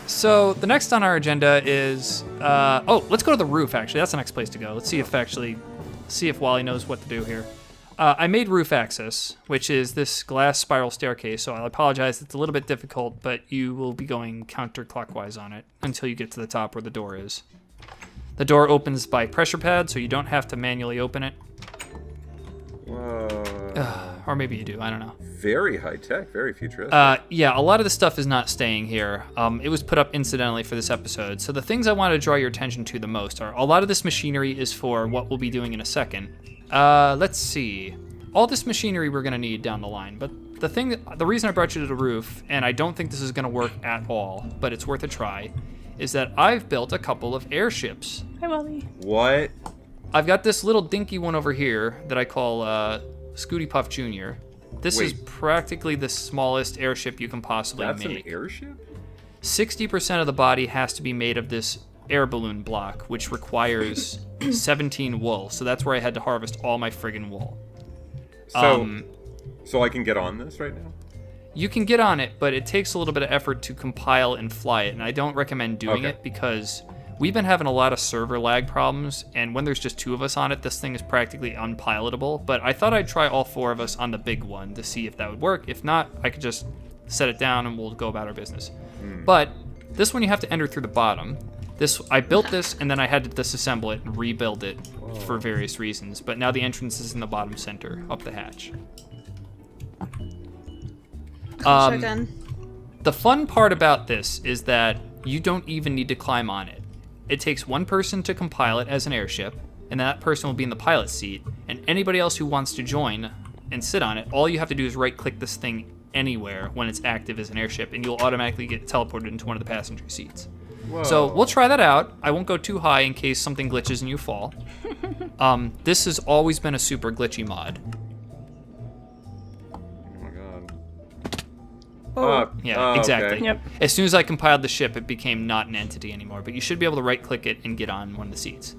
So the next on our agenda is, let's go to the roof, actually. That's the next place to go. Let's see if Wally knows what to do here. I made roof access, which is this glass spiral staircase, so I'll apologize. It's a little bit difficult, but you will be going counterclockwise on it until you get to the top where the door is. The door opens by pressure pad, so you don't have to manually open it. Whoa. Or maybe you do, I don't know. Very high-tech, very futuristic. Yeah, a lot of the stuff is not staying here. It was put up incidentally for this episode. So the things I want to draw your attention to the most are a lot of this machinery is for what we'll be doing in a second. Let's see. All this machinery we're going to need down the line. But the reason I brought you to the roof, and I don't think this is going to work at all, but it's worth a try, is that I've built a couple of airships. Hi, Wally. What? I've got this little dinky one over here that I call Scooty Puff Jr. This is practically the smallest airship you can possibly make. That's an airship? 60% of the body has to be made of this air balloon block, which requires 17 wool. So that's where I had to harvest all my friggin' wool. So I can get on this right now? You can get on it, but it takes a little bit of effort to compile and fly it. And I don't recommend doing it because we've been having a lot of server lag problems. And when there's just two of us on it, this thing is practically unpilotable. But I thought I'd try all four of us on the big one to see if that would work. If not, I could just set it down and we'll go about our business. But this one you have to enter through the bottom. I built this and then I had to disassemble it and rebuild it for various reasons. But now the entrance is in the bottom center, up the hatch. The fun part about this is that you don't even need to climb on it. It takes one person to compile it as an airship, and that person will be in the pilot seat, and anybody else who wants to join and sit on it, all you have to do is right-click this thing anywhere when it's active as an airship, and you'll automatically get teleported into one of the passenger seats. Whoa. So we'll try that out. I won't go too high in case something glitches and you fall. This has always been a super glitchy mod. Exactly. Okay. Yep. As soon as I compiled the ship, it became not an entity anymore. But you should be able to right-click it and get on one of the seats.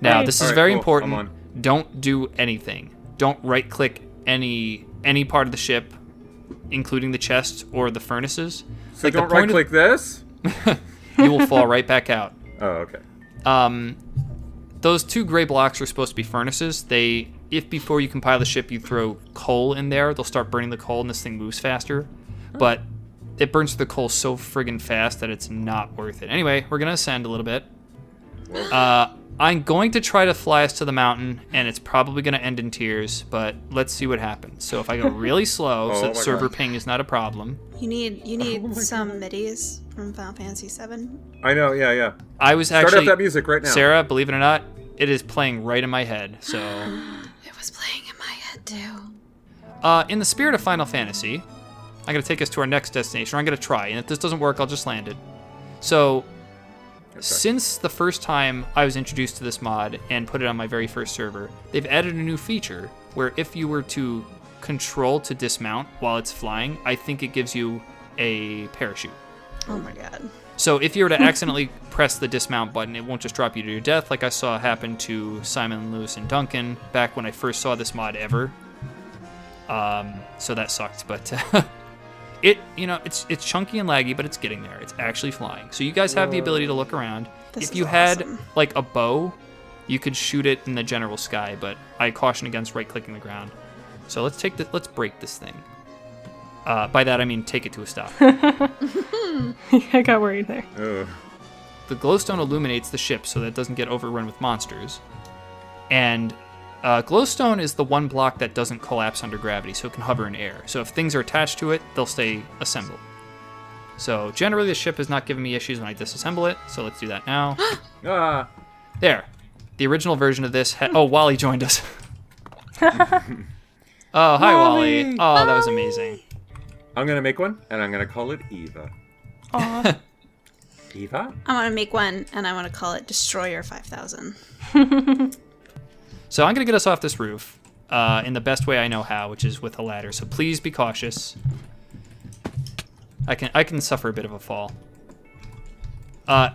Now, this is very important. Don't do anything. Don't right-click any part of the ship, including the chest or the furnaces. So don't right-click this? You will fall right back out. Oh, okay. Those two gray blocks are supposed to be furnaces. If before you compile the ship you throw coal in there, they'll start burning the coal and this thing moves faster. But it burns the coal so friggin' fast that it's not worth it. Anyway, we're going to ascend a little bit. I'm going to try to fly us to the mountain, and it's probably going to end in tears, but let's see what happens. So if I go really slow, so that server ping is not a problem. You need some MIDIs from Final Fantasy VII. I know, yeah. I was Start actually... up that music right now. Sarah, believe it or not, it is playing right in my head, so... It was playing in my head, too. In the spirit of Final Fantasy, I'm going to take us to our next destination, or I'm going to try, and if this doesn't work, I'll just land it. So... Since the first time I was introduced to this mod and put it on my very first server, they've added a new feature where if you were to control to dismount while it's flying, I think it gives you a parachute. Oh my god. So if you were to accidentally press the dismount button, it won't just drop you to your death like I saw happen to Simon, Lewis, and Duncan back when I first saw this mod ever. So that sucked, but... It's chunky and laggy, but it's getting there. It's actually flying. So you guys have the ability to look around. If you had like a bow, you could shoot it in the general sky, but I caution against right-clicking the ground. So let's break this thing. By that I mean take it to a stop. I got worried there. The glowstone illuminates the ship so that it doesn't get overrun with monsters. And glowstone is the one block that doesn't collapse under gravity, so it can hover in air. So if things are attached to it, they'll stay assembled. So generally the ship is not giving me issues when I disassemble it, so let's do that now. There. The original version of this Wally joined us. Oh, hi Wally. Oh, that was amazing. I'm going to make one, and I'm going to call it Eva. Aw. Eva? I want to make one, and I want to call it Destroyer 5000. So I'm going to get us off this roof in the best way I know how, which is with a ladder. So please be cautious. I can suffer a bit of a fall.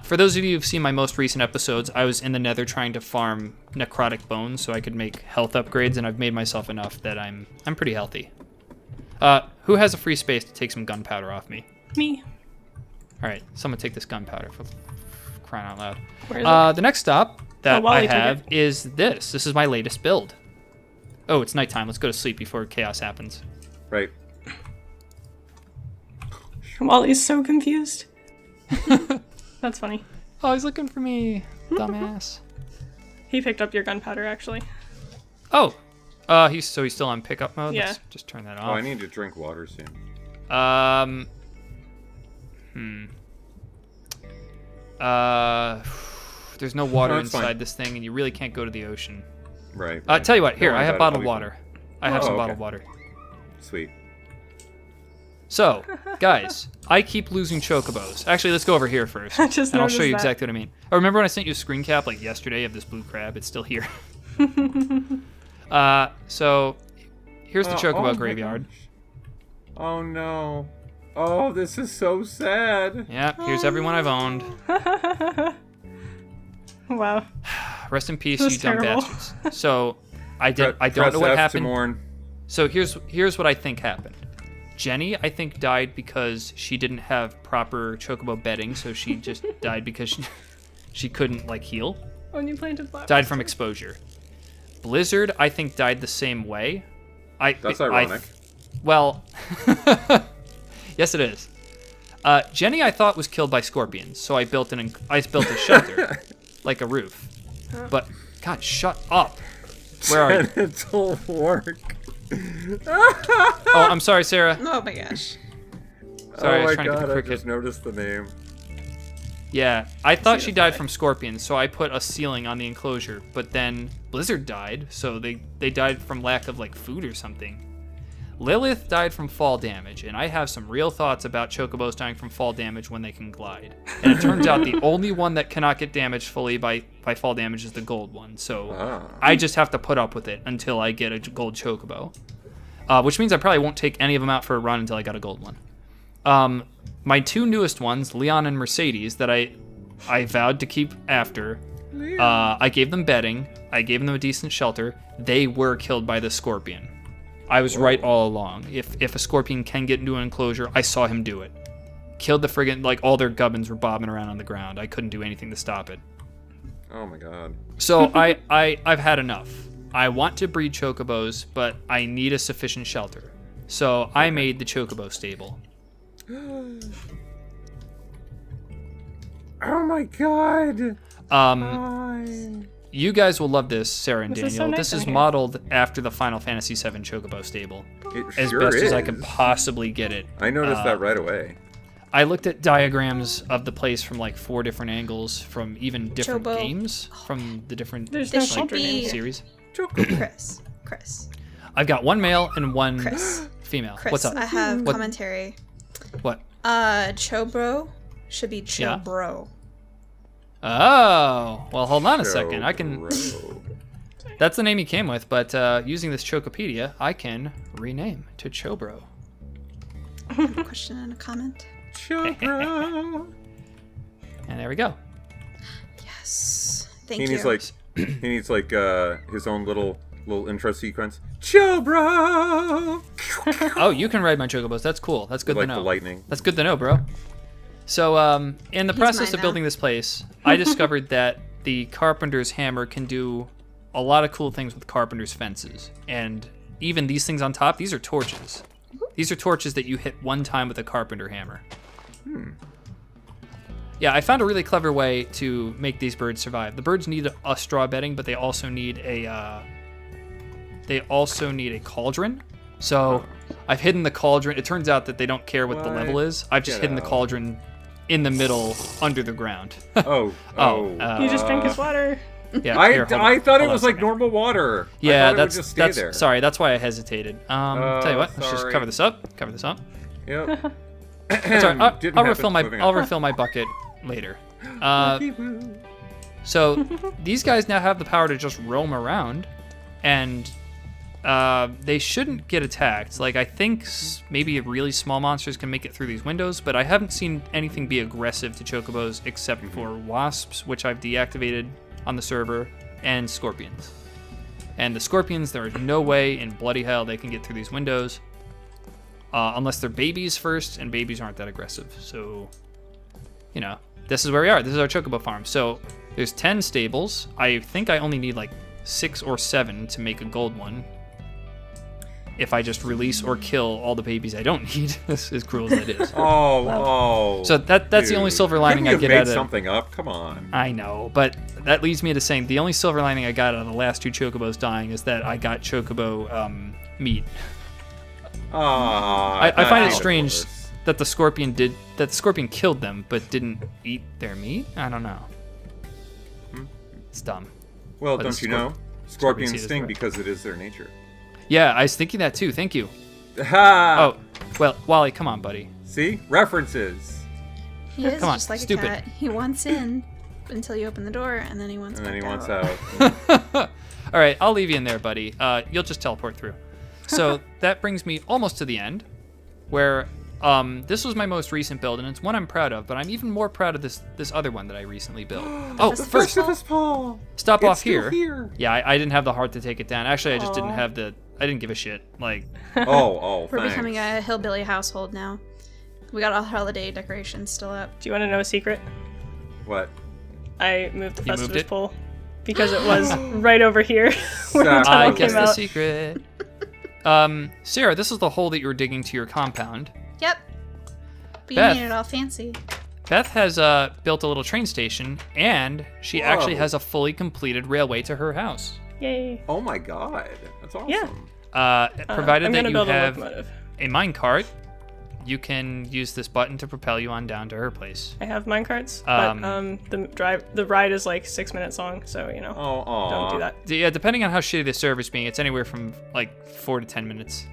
For those of you who've seen my most recent episodes, I was in the nether trying to farm necrotic bones so I could make health upgrades, and I've made myself enough that I'm pretty healthy. Who has a free space to take some gunpowder off me? Me. All right, someone take this gunpowder for crying out loud. Where is it? The next stop that Wally I took have it. is this. This is my latest build. Oh, it's nighttime. Let's go to sleep before chaos happens. Right. Wally's so confused. That's funny. Oh, he's looking for me, dumbass. He picked up your gunpowder, actually. Oh, he's still on pickup mode. Yeah. Let's just turn that Oh, off. I need to drink water soon. There's no water No, it's inside fine. this thing, and you really can't go to the ocean. Right. right. Tell you what, Don't here, worry I have about it, bottled I'll be water. I have Oh, some okay. bottled water. Sweet. So, guys, I keep losing chocobos. Actually, let's go over here first, I just and I'll show noticed you that. exactly what I mean. Oh, remember when I sent you a screen cap like yesterday of this blue crab? It's still here. So here's the chocobo my graveyard. gosh. Oh no. Oh, this is so sad. Yeah, here's everyone I've owned. Wow. Rest in peace, This you is dumb terrible. bastards. So I don't Press know what F to happened. mourn. So here's what I think happened. Jenny, I think, died because she didn't have proper chocobo bedding, so she just died because she couldn't like heal. When you planted flowers. Died from exposure. Blizzard, I think, died the same way. That's ironic. Well, yes, it is. Jenny, I thought, was killed by scorpions, so I built a shelter, like a roof. But God, shut up. Where are you? Genital work. Oh, I'm sorry, Sarah. Oh my gosh. Sorry, I oh was my trying to get god, the I cricket. just noticed the name. Yeah, I thought she died from scorpions, so I put a ceiling on the enclosure. But then Blizzard died, so they died from lack of like food or something. Lilith died from fall damage, and I have some real thoughts about chocobos dying from fall damage when they can glide. And it turns out the only one that cannot get damaged fully by fall damage is the gold one. So I just have to put up with it until I get a gold chocobo. Which means I probably won't take any of them out for a run until I got a gold one. My two newest ones, Leon and Mercedes, that I vowed to keep after, I gave them bedding, I gave them a decent shelter. They were killed by the scorpion. I was right all along. If a scorpion can get into an enclosure, I saw him do it. Killed the friggin', like all their gubbins were bobbing around on the ground. I couldn't do anything to stop it. Oh my god. So I've had enough. I want to breed chocobos, but I need a sufficient shelter. So I made the chocobo stable. Oh my god. Fine. You guys will love this, Sarah and This is Daniel. so nice This is in here. modeled after the Final Fantasy VII chocobo stable, It as sure best is. as I can possibly get it. I noticed that right away. I looked at diagrams of the place from like 4 different angles, from even different Chobo. games, from the different There's This no should children be- in here. series. Chris. I've got one male and one Chris. female. Chris, What's up? I have What- commentary. What? Chobro should be Yeah. Chobro. Oh, well, hold on a second. I can. Bro. That's the name he came with, but using this Chocopedia, I can rename to Chobro. Question and a comment. Chobro. And there we go. Yes. Thank He you. needs like his own little intro sequence. Chobro. Oh, you can ride my Chocobos. That's cool. That's good Like to the know. lightning. That's good to know, bro. So, in the He's process mine of now. building this place, I discovered that the carpenter's hammer can do a lot of cool things with carpenter's fences. And even these things on top, these are torches. These are torches that you hit one time with a carpenter hammer. Yeah, I found a really clever way to make these birds survive. The birds need a straw bedding, but they also need a cauldron. So I've hidden the cauldron. It turns out that they don't care what the level is. I've just Get hidden the out. cauldron in the middle under the ground. Oh. You just drank his water. Yeah, I here, hold on. thought Hold it on was a like second. normal water. I Yeah, thought it would that's just stay there. sorry. That's why I hesitated. Tell you what, let's just sorry. cover this up. Cover this up. Yep. That's all right. Didn't I'll happen. refill my Moving I'll on. refill my bucket later. So these guys now have the power to just roam around, and they shouldn't get attacked. Like I think maybe really small monsters can make it through these windows, but I haven't seen anything be aggressive to chocobos except for wasps, which I've deactivated on the server, and scorpions. And the scorpions, there is no way in bloody hell they can get through these windows. Unless they're babies first, and babies aren't that aggressive. So this is where we are. This is our chocobo farm. So there's 10 stables. I think I only need like 6 or 7 to make a gold one. If I just release or kill all the babies I don't need, as cruel as that is. So that's the only silver lining I get out of it. Something up, come on. I know, but that leads me to saying the only silver lining I got out of the last 2 chocobos dying is that I got chocobo meat. I find it strange that the scorpion killed them but didn't eat their meat. I don't know. It's dumb. Well, but don't you know? Scorpions sting because it is their nature. Yeah, I was thinking that too. Thank you. Ha! Oh, well, Wally, come on, buddy. See? References. He is come on, just like stupid. a cat. He wants in until you open the door, and then he wants out. All right, I'll leave you in there, buddy. You'll just teleport through. So that brings me almost to the end, where this was my most recent build, and it's one I'm proud of, but I'm even more proud of this other one that I recently built. First, stop off here. Yeah, I didn't have the heart to take it down. Actually, I just didn't have I didn't give a shit. Like, we're becoming a hillbilly household now. We got all holiday decorations still up. Do you want to know a secret? What? I moved the Festivus pole because it was right over here. I guess the secret. Sarah, this is the hole that you were digging to your compound. Yep. But Beth. you made it all fancy. Beth has built a little train station, and she actually has a fully completed railway to her house. Yay. Oh my god. That's awesome. Yeah. Provided that you have a minecart, you can use this button to propel you on down to her place. I have minecarts, but the ride is like 6 minutes long, so don't do that. Yeah, depending on how shitty the server's being, it's anywhere from like 4 to 10 minutes.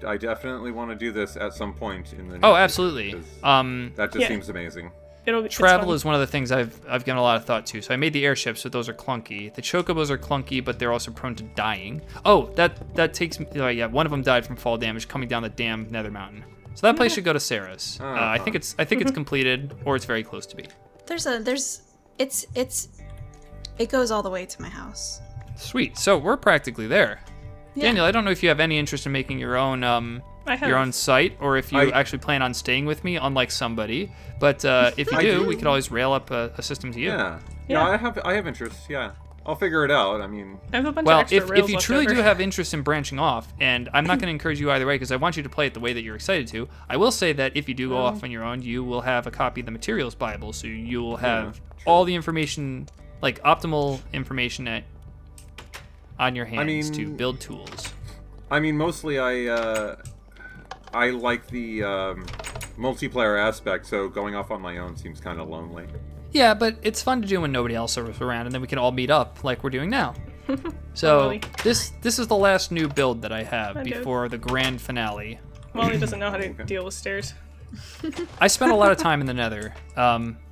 I definitely want to do this at some point in the near absolutely. That just seems amazing. Travel is one of the things I've given a lot of thought to. So I made the airships, so those are clunky. The chocobos are clunky, but they're also prone to dying. Oh, that takes me. One of them died from fall damage coming down the damn Nether Mountain. So that place should go to Sarah's. I think it's completed, or it's very close to be. It goes all the way to my house. Sweet. So we're practically there. Yeah. Daniel, I don't know if you have any interest in making your own site, or if you actually plan on staying with me, unlike somebody. But if you do, we could always rail up a system to you. Yeah, I have interest. Yeah, I'll figure it out. I mean, I have a bunch of extra rails if you truly over. do have interest in branching off, and I'm not going to encourage you either way because I want you to play it the way that you're excited to. I will say that if you do go off on your own, you will have a copy of the Materials Bible, so you will have all the information, like optimal information on your hands to build tools. I mean, mostly I like the multiplayer aspect, so going off on my own seems kind of lonely. Yeah, but it's fun to do when nobody else is around, and then we can all meet up like we're doing now. So this is the last new build that I have before the grand finale. Molly doesn't know how to deal with stairs. I spent a lot of time in the Nether.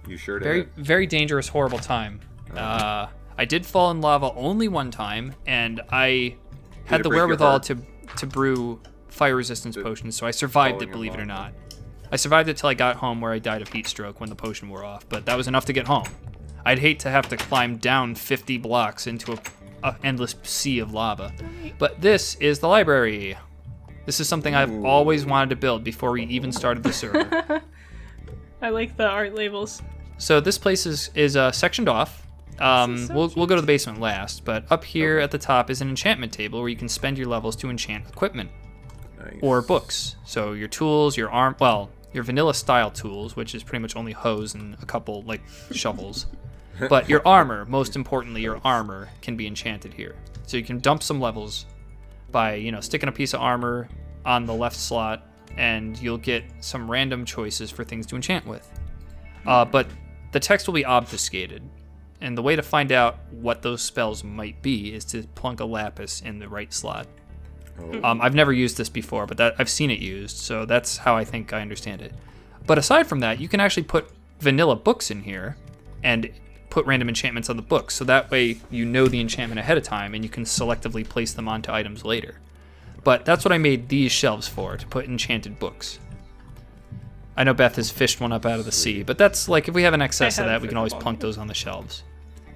You sure did. Very, very dangerous, horrible time. I did fall in lava only one time, and I had the wherewithal to brew fire resistance potions, so I survived it, believe it or not. I survived it till I got home, where I died of heat stroke when the potion wore off, but that was enough to get home. I'd hate to have to climb down 50 blocks into a endless sea of lava. But this is the library. This is something I've always wanted to build before we even started the server. I like the art labels. So this place is sectioned off. We'll go to the basement last, but up here at the top is an enchantment table where you can spend your levels to enchant equipment. Nice. Or books. So your tools, your your vanilla style tools, which is pretty much only hoes and a couple like shovels. But your armor, most importantly, your armor can be enchanted here. So you can dump some levels by, sticking a piece of armor on the left slot, and you'll get some random choices for things to enchant with. But the text will be obfuscated. And the way to find out what those spells might be is to plunk a lapis in the right slot. I've never used this before, but I've seen it used, so that's how I think I understand it. But aside from that, you can actually put vanilla books in here and put random enchantments on the books, so that way you know the enchantment ahead of time and you can selectively place them onto items later. But that's what I made these shelves for, to put enchanted books. I know Beth has fished one up out of the sea, but that's like, if we have an excess of that, we can always plunk those on the shelves.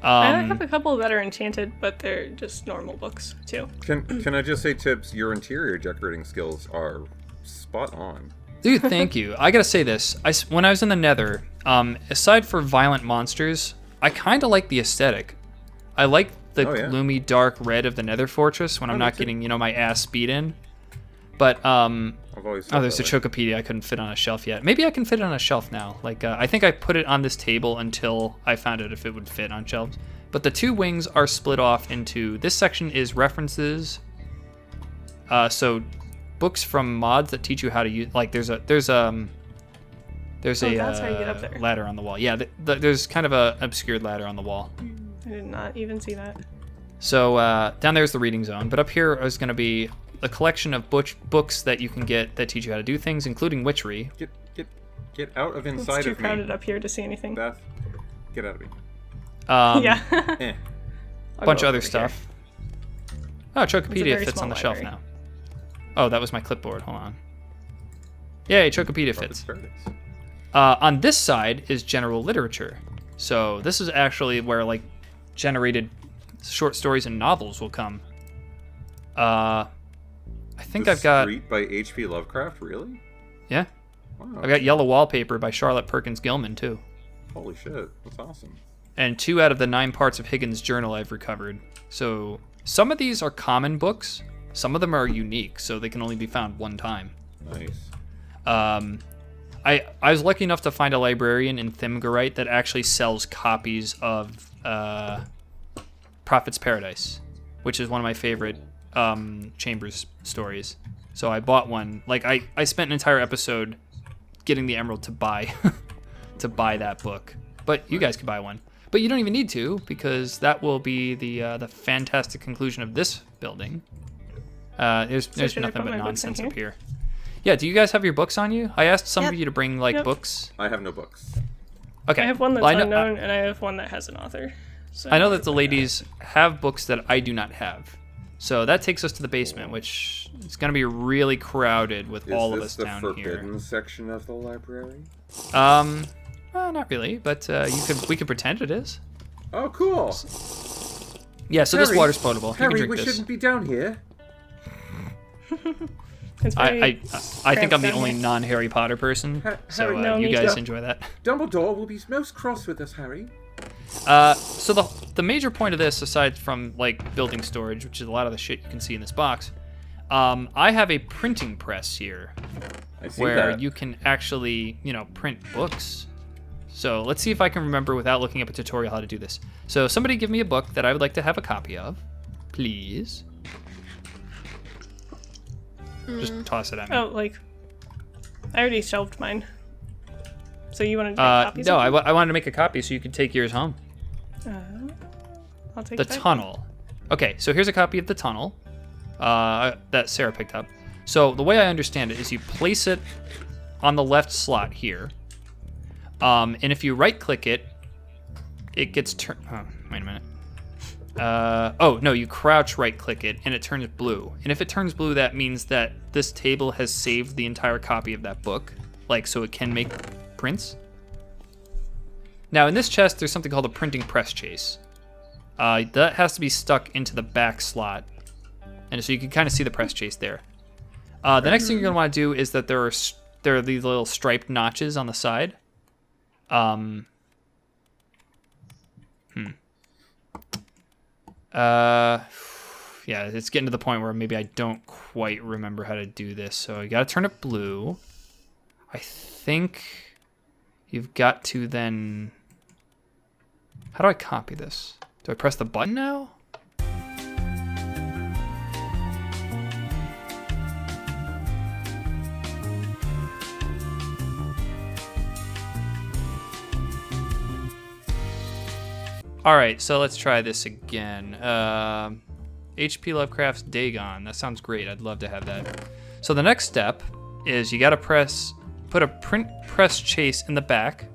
I have a couple that are enchanted, but they're just normal books too. Can I just say, Tibbs, your interior decorating skills are spot on. Dude, thank you. I gotta say this. When I was in the Nether, aside for violent monsters, I kind of like the aesthetic. I like the gloomy, dark red of the Nether Fortress when I'm not getting, my ass beat in. But, there's a Chocopedia I couldn't fit on a shelf yet. Maybe I can fit it on a shelf now. Like, I think I put it on this table until I found out if it would fit on shelves. But the two wings are split off into, this section is references. So books from mods that teach you how to use, like there's a that's how you get up there. Ladder on the wall. Yeah, there's kind of a obscured ladder on the wall. I did not even see that. So down there's the reading zone, but up here is going to be a collection of books that you can get that teach you how to do things, including witchery. Get out of inside of me. It's too crowded up here to see anything. Beth, get out of me. Yeah. A bunch of other stuff. Oh, Chocopedia fits on the shelf now. Oh, that was my clipboard. Hold on. Yay, Chocopedia fits. On this side is general literature. So this is actually where like generated short stories and novels will come. I think I've got Street by H.P. Lovecraft, really? Yeah. Wow. I've got Yellow Wallpaper by Charlotte Perkins Gilman too. Holy shit, that's awesome. And 2 out of the 9 parts of Higgins' journal I've recovered. So some of these are common books. Some of them are unique, so they can only be found one time. Nice. I was lucky enough to find a librarian in Thimgarite that actually sells copies of Prophet's Paradise, which is one of my favorite Chambers stories. So I bought one. Like I spent an entire episode getting the emerald to buy to buy that book. But you guys could buy one. But you don't even need to, because that will be the fantastic conclusion of this building. There's nothing but nonsense up here. Yeah, do you guys have your books on you? I asked some of you to bring books. I have no books. Okay. I have one that's unknown, and I have one that has an author. So I know that the ladies have books that I do not have. So that takes us to the basement, which is going to be really crowded with all of us down here. Is this the forbidden section of the library? Not really, but we could pretend it is. Oh, cool. Yeah, so this water's potable. Harry, you can drink this. Shouldn't be down here. I think I'm the only non-Harry Potter person, so you guys enjoy that. Dumbledore will be most cross with us, Harry. So the major point of this, aside from like building storage, which is a lot of the shit you can see in this box, I have a printing press here, where you can actually print books. So let's see if I can remember without looking up a tutorial how to do this. So somebody give me a book that I would like to have a copy of, please. Just toss it at me. Oh, like, I already shelved mine. So you wanted to make copies? No, I wanted to make a copy so you could take yours home. I'll take The Tunnel. Okay, so here's a copy of The Tunnel that Sarah picked up. So the way I understand it is you place it on the left slot here. And if you right-click it, it gets turned... Oh, wait a minute. You crouch right-click it, and it turns blue. And if it turns blue, that means that this table has saved the entire copy of that book, so it can make prints. Now, in this chest, there's something called a printing press chase. That has to be stuck into the back slot, and so you can kind of see the press chase there. The next thing you're going to want to do is that there are these little striped notches on the side. Yeah, it's getting to the point where maybe I don't quite remember how to do this. So you got to turn it blue. I think you've got to then... How do I copy this? Do I press the button now? All right, so let's try this again. H.P. Lovecraft's Dagon. That sounds great. I'd love to have that. So the next step is you got to put a print press chase in the back.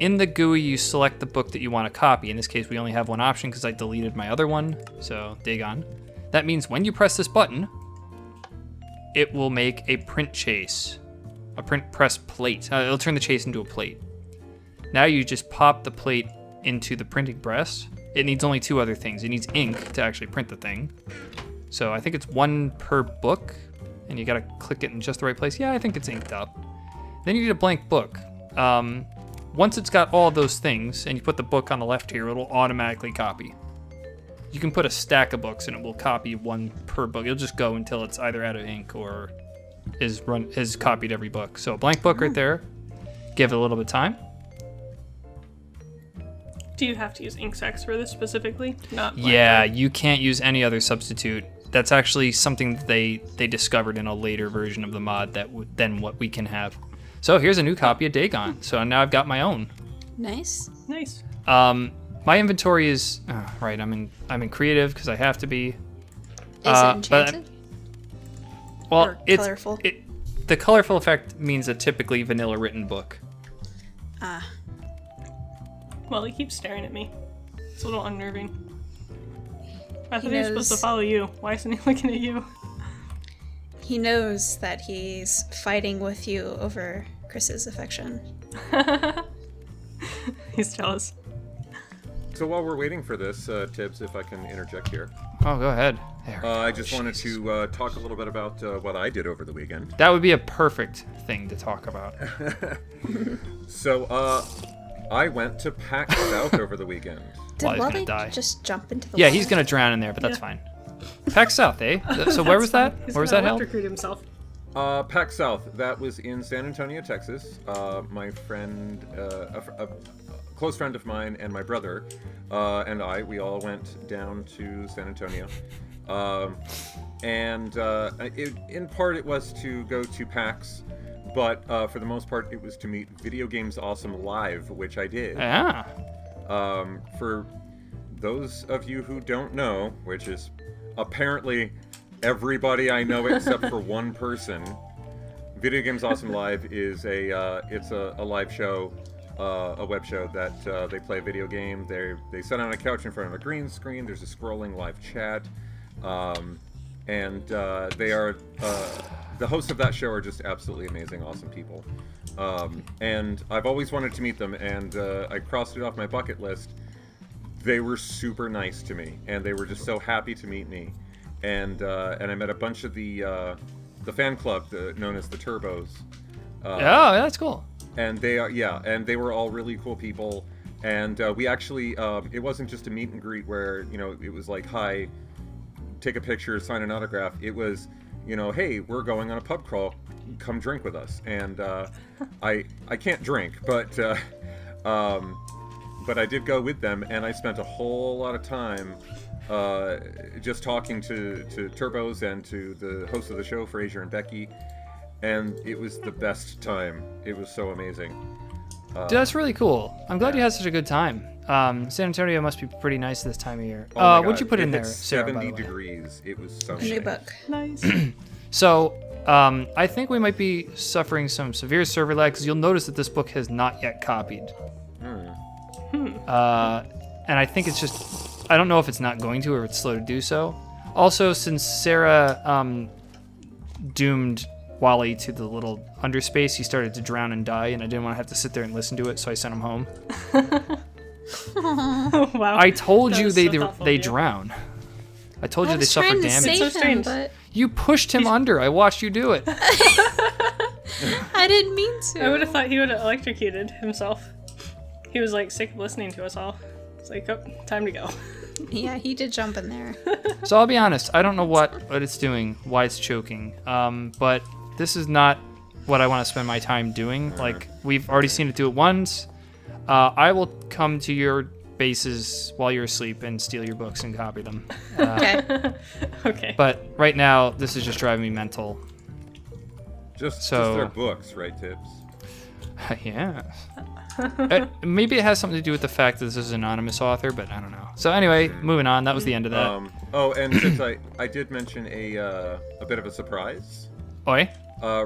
In the GUI, you select the book that you want to copy. In this case, we only have one option because I deleted my other one. So Dagon. That means when you press this button, it will make a print chase, a print press plate. It'll turn the chase into a plate. Now you just pop the plate into the printing press. It needs only 2 other things. It needs ink to actually print the thing. So I think it's 1 per book. and you gotta click it in just the right place. Yeah, I think it's inked up. Then you need a blank book. Once it's got all of those things, and you put the book on the left here, it'll automatically copy. You can put a stack of books, and it will copy one per book. It'll just go until it's either out of ink or is copied every book. So a blank book right there. Give it a little bit of time. Do you have to use Inksex for this specifically? Not Yeah, you can't use any other substitute. That's actually something that they discovered in a later version of the mod than what we can have. So here's a new copy of Dagon. So now I've got my own. Nice. Nice. My inventory is right. I'm in creative because I have to be. Is it enchanted? Well, or colorful? The colorful effect means a typically vanilla written book. Ah. Well, he keeps staring at me. It's a little unnerving. I thought he was supposed to follow you. Why isn't he looking at you? He knows that he's fighting with you over Chris's affection. He's jealous. So while we're waiting for this, Tibbs, if I can interject here. Oh, go ahead. I just wanted to talk a little bit about what I did over the weekend. That would be a perfect thing to talk about. So, I went to PAX South over the weekend. Did Wally Wally just jump into the Yeah, water? he's gonna drown in there, but that's fine. PAX South, eh? So where was that? He's Where was that held? electrocute himself. PAX South, that was in San Antonio, Texas. My friend, a close friend of mine and my brother and we all went down to San Antonio. In part it was to go to PAX, but for the most part it was to meet Video Games Awesome Live, which I did. Yeah. For those of you who don't know, which is apparently everybody I know except for one person, Video Games Awesome Live is it's a live show, a web show that they play a video game. They sit on a couch in front of a green screen. There's a scrolling live chat, and they are the hosts of that show are just absolutely amazing, awesome people. And I've always wanted to meet them, and I crossed it off my bucket list. They were super nice to me, and they were just so happy to meet me. And I met a bunch of the fan club known as the Turbos. Oh, that's cool. And they were all really cool people. And we actually, it wasn't just a meet and greet where, it was like, hi, take a picture, sign an autograph. It was, hey, we're going on a pub crawl, come drink with us. And I can't drink, but I did go with them, and I spent a whole lot of time just talking to Turbos and to the hosts of the show, Fraser and Becky, and it was the best time. It was so amazing. Dude, that's really cool. I'm glad you had such a good time. San Antonio must be pretty nice this time of year. What'd you put in there, Sarah, 70 degrees. It was so New book. Nice. So, I think we might be suffering some severe server lag, because you'll notice that this book has not yet copied. And I think it's just, I don't know if it's not going to or it's slow to do so. Also, since Sarah doomed Wally to the little underspace, he started to drown and die, and I didn't want to have to sit there and listen to it, so I sent him home. Wow. I told you they drown. I told you they suffer damage. It's so strange. But You pushed him under. I watched you do it. I didn't mean to. I would have thought he would have electrocuted himself. He was like sick of listening to us all. It's like, oh, time to go. Yeah, he did jump in there. So I'll be honest, I don't know what it's doing, why it's choking, but this is not what I want to spend my time doing. Like, we've already seen it do it once. I will come to your bases while you're asleep and steal your books and copy them. Okay. Okay. But right now, this is just driving me mental. Just So- their books, right, Tibbs? Yeah. Maybe it has something to do with the fact that this is an anonymous author, but I don't know. So anyway, moving on. That was the end of that. And since I did mention a bit of a surprise Oi?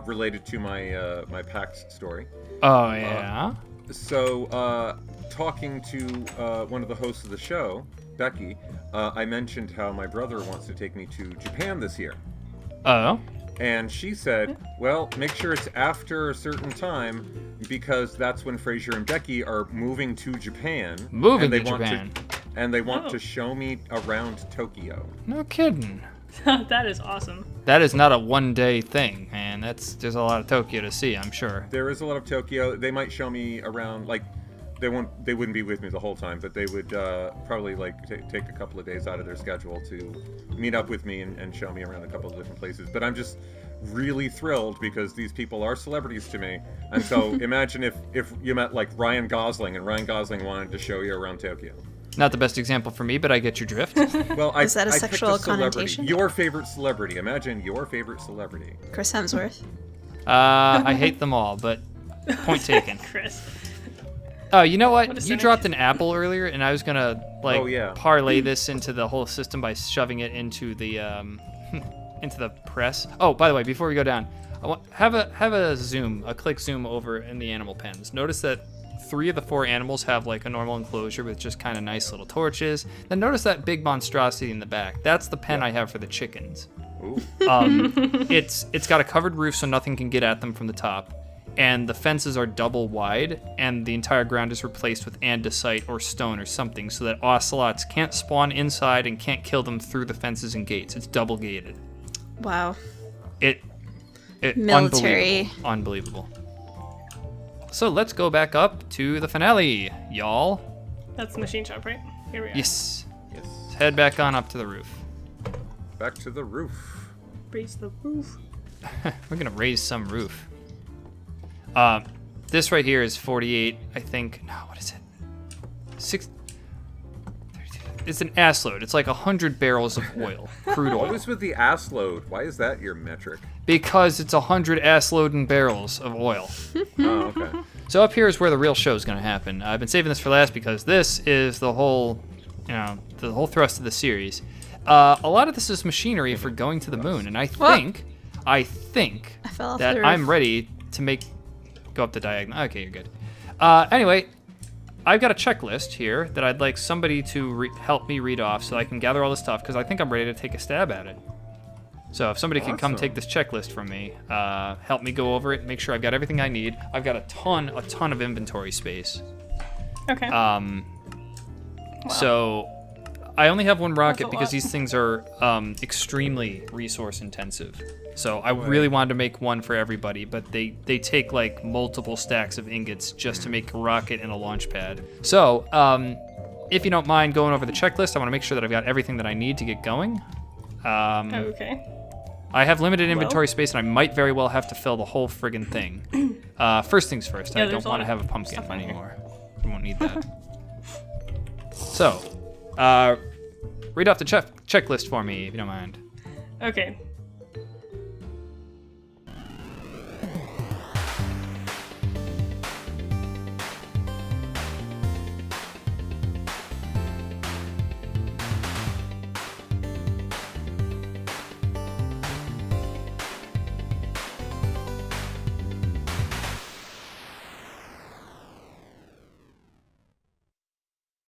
related to my my PAX story. Oh, yeah? So, talking to one of the hosts of the show, Becky, I mentioned how my brother wants to take me to Japan this year. Oh? And she said, well, make sure it's after a certain time, because that's when Fraser and Becky are moving to Japan. Moving and they to want Japan. And they want to show me around Tokyo. No kidding. That is awesome. That is not a one-day thing, man. There's a lot of Tokyo to see, I'm sure. There is a lot of Tokyo. They might show me around, like, they wouldn't be with me the whole time, but they would probably like take a couple of days out of their schedule to meet up with me and show me around a couple of different places. But I'm just really thrilled because these people are celebrities to me. And so imagine if you met like Ryan Gosling and Ryan Gosling wanted to show you around Tokyo. Not the best example for me, but I get your drift. Well, Is that a I sexual picked a celebrity. connotation? Your favorite celebrity. Imagine your favorite celebrity. Chris Hemsworth. I hate them all, but point taken. Chris. Oh, you know what? What a You cynic. dropped an apple earlier, and I was gonna like Oh, yeah. parlay this into the whole system by shoving it into the into the press. Oh, by the way, before we go down, have a click zoom over in the animal pens. Notice that 3 of the 4 animals have like a normal enclosure with just kind of nice little torches. Then notice that big monstrosity in the back. That's the pen I have for the chickens. Ooh. It's got a covered roof so nothing can get at them from the top. And the fences are double wide, and the entire ground is replaced with andesite or stone or something so that ocelots can't spawn inside and can't kill them through the fences and gates. It's double gated. Wow. It Military. Unbelievable. So let's go back up to the finale, y'all. That's the machine shop, right? Here we are. Yes. Yes. Let's head back on up to the roof. Back to the roof. Raise the roof. We're gonna raise some roof. This right here is 48, I think. No, what is it? 6. 32. It's an ass load. It's like 100 barrels of oil, crude What oil. was with the ass load? Why is that your metric? Because it's 100 ass loading barrels of oil. Oh, okay. So up here is where the real show is gonna happen. I've been saving this for last because this is the whole, the whole thrust of the series. A lot of this is machinery for going to the moon, and I think I fell off that the roof. I'm ready to go up the diagonal. Okay, you're good. Anyway, I've got a checklist here that I'd like somebody to help me read off so I can gather all this stuff because I think I'm ready to take a stab at it. So if somebody can come Awesome. take this checklist from me, help me go over it, make sure I've got everything I need. I've got a ton of inventory space. Okay. So I only have one rocket a because lot. these things are extremely resource intensive. So I really wanted to make one for everybody, but they take like multiple stacks of ingots just to make a rocket and a launch pad. So if you don't mind going over the checklist, I want to make sure that I've got everything that I need to get going. Okay. I have limited inventory space, and I might very well have to fill the whole friggin' thing. First things first, Yeah, I don't there's a want lot to of have a pumpkin stuff on here. anymore. We won't need that. So, read off the checklist for me, if you don't mind. Okay.